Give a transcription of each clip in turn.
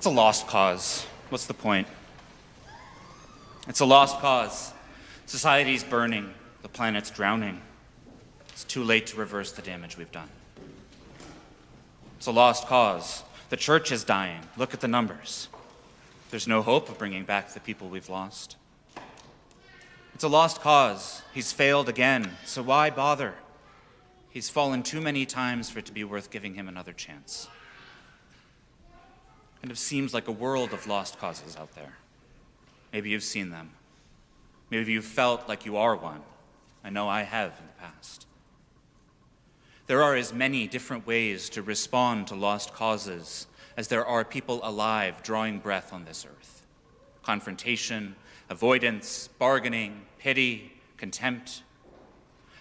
It's a lost cause. What's the point? It's a lost cause. Society's burning. The planet's drowning. It's too late to reverse the damage we've done. It's a lost cause. The church is dying. Look at the numbers. There's no hope of bringing back the people we've lost. It's a lost cause. He's failed again, so why bother? He's fallen too many times for it to be worth giving him another chance. And it seems like a world of lost causes out there. Maybe you've seen them. Maybe you've felt like you are one. I know I have in the past. There are as many different ways to respond to lost causes as there are people alive drawing breath on this earth. Confrontation, avoidance, bargaining, pity, contempt.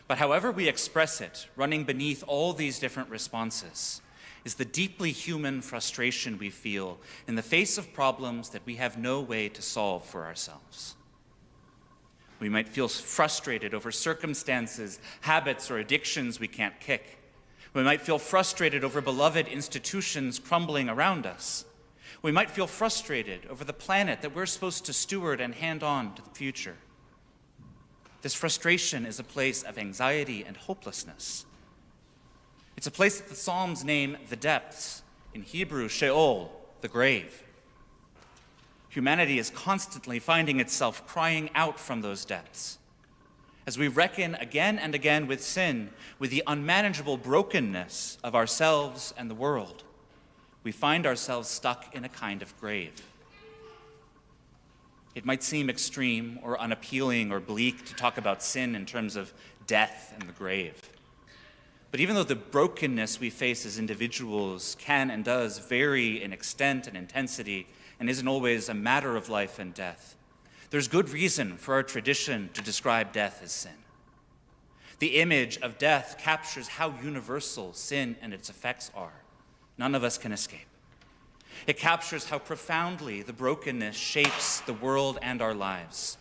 But however we express it, running beneath all these different responses is the deeply human frustration we feel in the face of problems that we have no way to solve for ourselves. We might feel frustrated over circumstances, habits, or addictions we can't kick. We might feel frustrated over beloved institutions crumbling around us. We might feel frustrated over the planet that we're supposed to steward and hand on to the future. This frustration is a place of anxiety and hopelessness. It's a place that the Psalms name the depths, in Hebrew, Sheol, the grave. Humanity is constantly finding itself crying out from those depths. As we reckon again and again with sin, with the unmanageable brokenness of ourselves and the world, we find ourselves stuck in a kind of grave. It might seem extreme or unappealing or bleak to talk about sin in terms of death and the grave. But even though the brokenness we face as individuals can and does vary in extent and intensity and isn't always a matter of life and death, there's good reason for our tradition to describe death as sin. The image of death captures how universal sin and its effects are. None of us can escape. It captures how profoundly the brokenness shapes the world and our lives.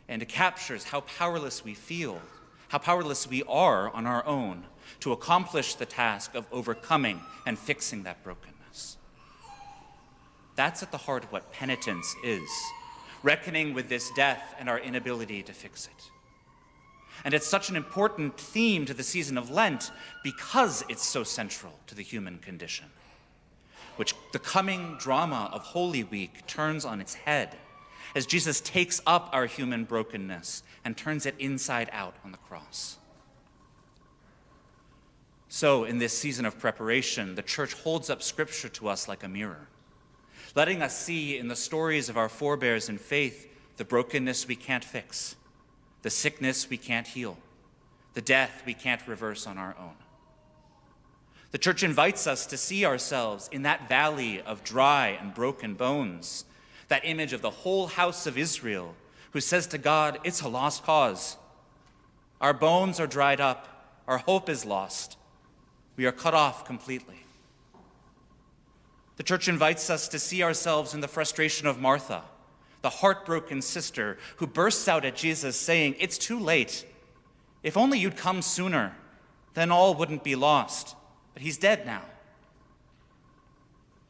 And it captures how powerless we feel, how powerless we are on our own to accomplish the task of overcoming and fixing that brokenness. That's at the heart of what penitence is, reckoning with this death and our inability to fix it. And it's such an important theme to the season of Lent because it's so central to the human condition, which the coming drama of Holy Week turns on its head as Jesus takes up our human brokenness and turns it inside out on the cross. So, in this season of preparation, the Church holds up Scripture to us like a mirror, letting us see in the stories of our forebears in faith the brokenness we can't fix, the sickness we can't heal, the death we can't reverse on our own. The Church invites us to see ourselves in that valley of dry and broken bones, that image of the whole house of Israel who says to God, it's a lost cause. Our bones are dried up. Our hope is lost. We are cut off completely. The Church invites us to see ourselves in the frustration of Martha, the heartbroken sister who bursts out at Jesus saying, it's too late. If only you'd come sooner, then all wouldn't be lost. But he's dead now.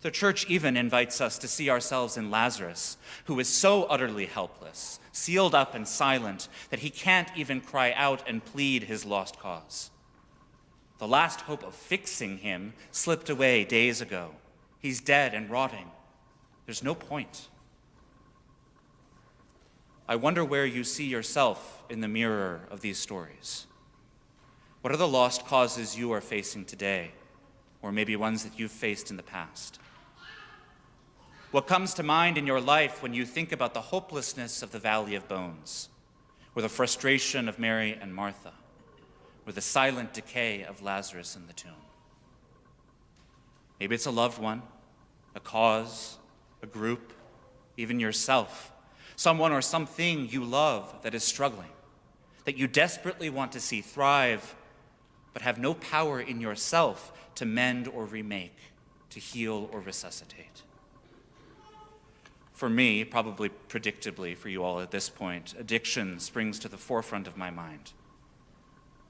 The Church even invites us to see ourselves in Lazarus, who is so utterly helpless, sealed up and silent, that he can't even cry out and plead his lost cause. The last hope of fixing him slipped away days ago. He's dead and rotting. There's no point. I wonder where you see yourself in the mirror of these stories. What are the lost causes you are facing today, or maybe ones that you've faced in the past? What comes to mind in your life when you think about the hopelessness of the Valley of Bones, or the frustration of Mary and Martha, or the silent decay of Lazarus in the tomb? Maybe it's a loved one, a cause, a group, even yourself, someone or something you love that is struggling, that you desperately want to see thrive, but have no power in yourself to mend or remake, to heal or resuscitate. For me, probably predictably for you all at this point, addiction springs to the forefront of my mind.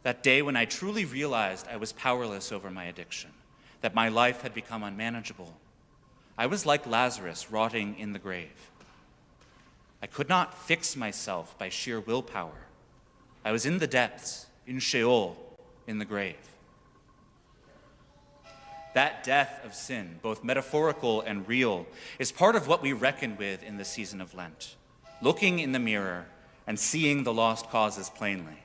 That day when I truly realized I was powerless over my addiction, that my life had become unmanageable, I was like Lazarus rotting in the grave. I could not fix myself by sheer willpower. I was in the depths, in Sheol, in the grave. That death of sin, both metaphorical and real, is part of what we reckon with in the season of Lent, looking in the mirror and seeing the lost causes plainly.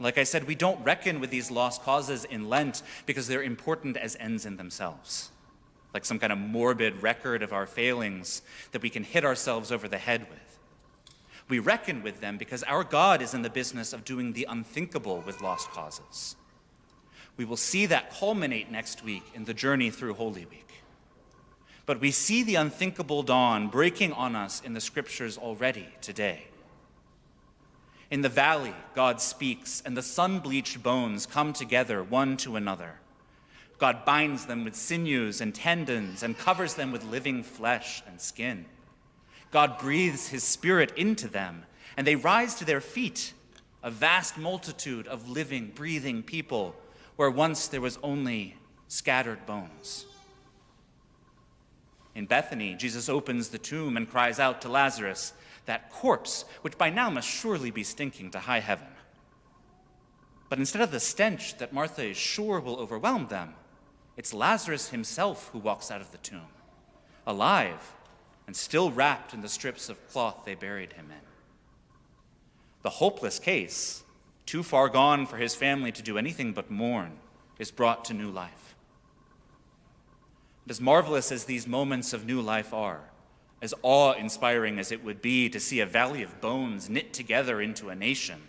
Like I said, we don't reckon with these lost causes in Lent because they're important as ends in themselves, like some kind of morbid record of our failings that we can hit ourselves over the head with. We reckon with them because our God is in the business of doing the unthinkable with lost causes. We will see that culminate next week in the journey through Holy Week. But we see the unthinkable dawn breaking on us in the scriptures already today. In the valley, God speaks, and the sun-bleached bones come together one to another. God binds them with sinews and tendons and covers them with living flesh and skin. God breathes his spirit into them, and they rise to their feet, a vast multitude of living, breathing people, where once there was only scattered bones. In Bethany, Jesus opens the tomb and cries out to Lazarus, that corpse, which by now must surely be stinking to high heaven. But instead of the stench that Martha is sure will overwhelm them, it's Lazarus himself who walks out of the tomb, alive and still wrapped in the strips of cloth they buried him in. The hopeless case, too far gone for his family to do anything but mourn, is brought to new life. And as marvelous as these moments of new life are, as awe-inspiring as it would be to see a valley of bones knit together into a nation,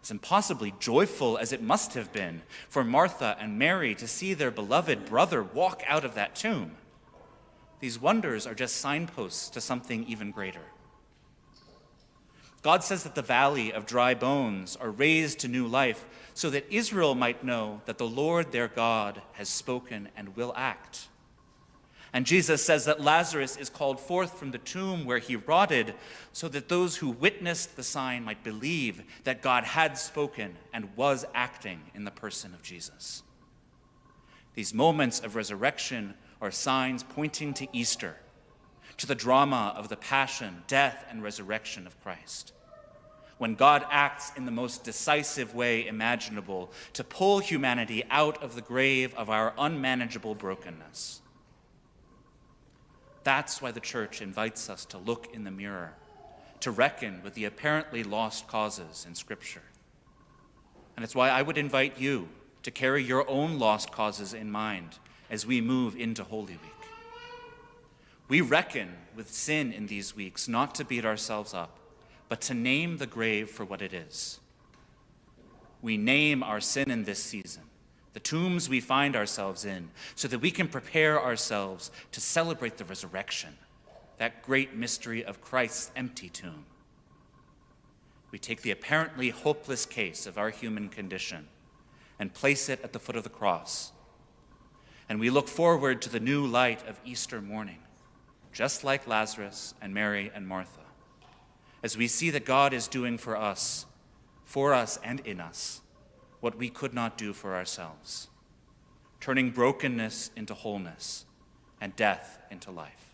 as impossibly joyful as it must have been for Martha and Mary to see their beloved brother walk out of that tomb, these wonders are just signposts to something even greater. God says that the valley of dry bones are raised to new life so that Israel might know that the Lord their God has spoken and will act. And Jesus says that Lazarus is called forth from the tomb where he rotted so that those who witnessed the sign might believe that God had spoken and was acting in the person of Jesus. These moments of resurrection are signs pointing to Easter, to the drama of the passion, death, and resurrection of Christ, when God acts in the most decisive way imaginable to pull humanity out of the grave of our unmanageable brokenness. That's why the church invites us to look in the mirror, to reckon with the apparently lost causes in Scripture. And it's why I would invite you to carry your own lost causes in mind as we move into Holy Week. We reckon with sin in these weeks, not to beat ourselves up, but to name the grave for what it is. We name our sin in this season, the tombs we find ourselves in, so that we can prepare ourselves to celebrate the resurrection, that great mystery of Christ's empty tomb. We take the apparently hopeless case of our human condition and place it at the foot of the cross. And we look forward to the new light of Easter morning, just like Lazarus and Mary and Martha, as we see that God is doing for us and in us, what we could not do for ourselves, turning brokenness into wholeness and death into life.